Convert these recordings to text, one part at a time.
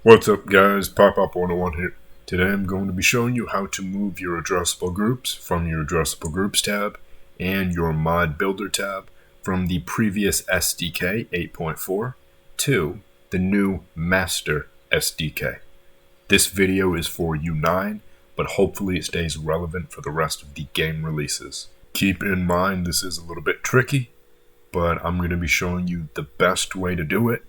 What's up guys, Pop101 here. Today I'm going to be showing you how to move your addressable groups from your addressable groups tab and your mod builder tab from the previous SDK 8.4 to the new master SDK. This video is for U9, but hopefully it stays relevant for the rest of the game releases. Keep in mind this is a little bit tricky, but I'm going to be showing you the best way to do it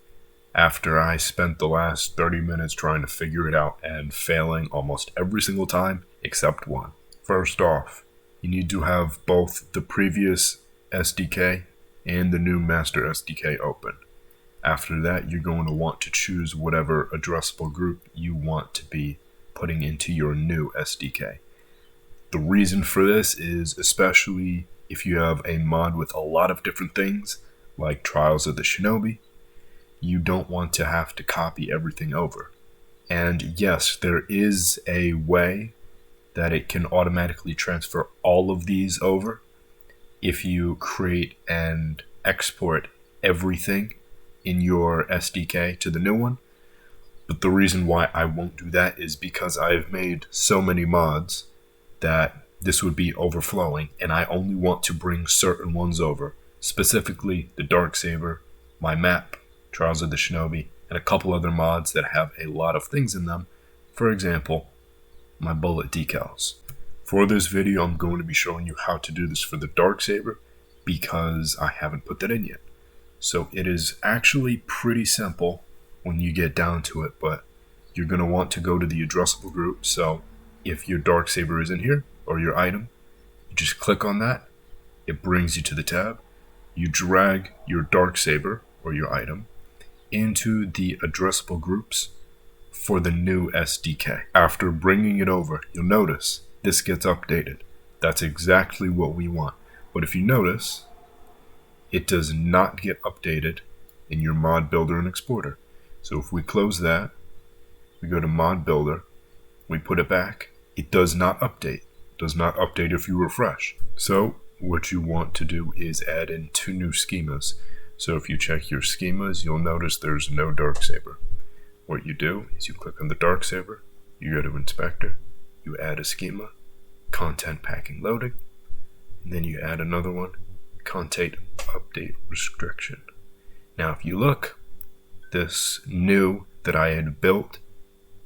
after I spent the last 30 minutes trying to figure it out and failing almost every single time except one. First off, you need to have both the previous SDK and the new master SDK open. After that, you're going to want to choose whatever addressable group you want to be putting into your new SDK. The reason for this is especially if you have a mod with a lot of different things like Trials of the Shinobi, you don't want to have to copy everything over. And yes, there is a way that it can automatically transfer all of these over if you create and export everything in your SDK to the new one. But the reason why I won't do that is because I've made so many mods that this would be overflowing, and I only want to bring certain ones over, specifically the Darksaber, my map, Trials of the Shinobi, and a couple other mods that have a lot of things in them. For example, my bullet decals. For this video, I'm going to be showing you how to do this for the Darksaber because I haven't put that in yet. So it is actually pretty simple when you get down to it, but you're going to want to go to the addressable group. So if your Darksaber is in here, or your item, you just click on that. It brings you to the tab. You drag your Darksaber, or your item, into the addressable groups for the new SDK. After bringing it over, you'll notice this gets updated. That's exactly what we want. But if you notice, it does not get updated in your mod builder and exporter. So if we close that, we go to mod builder, we put it back, it does not update. It does not update if you refresh. So what you want to do is add in 2 new schemas. So if you check your schemas, you'll notice there's no Darksaber. What you do is you click on the Darksaber, you go to Inspector, you add a schema, Content Packing Loading, and then you add another one, Content Update Restriction. Now if you look, this new that I had built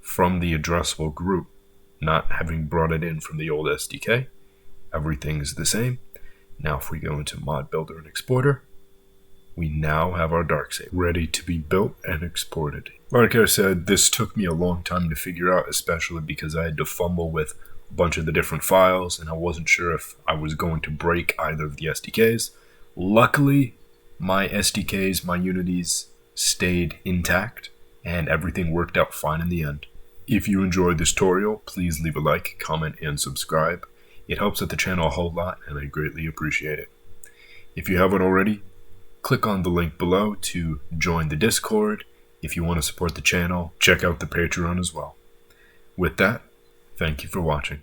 from the addressable group, not having brought it in from the old SDK, everything is the same. Now if we go into Mod Builder and Exporter, we now have our Darksaber ready to be built and exported. Like I said, this took me a long time to figure out, especially because I had to fumble with a bunch of the different files and I wasn't sure if I was going to break either of the SDKs. Luckily, my SDKs, my Unities stayed intact and everything worked out fine in the end. If you enjoyed this tutorial, please leave a like, comment, and subscribe. It helps out the channel a whole lot and I greatly appreciate it. If you haven't already, click on the link below to join the Discord. If you want to support the channel, check out the Patreon as well. With that, thank you for watching.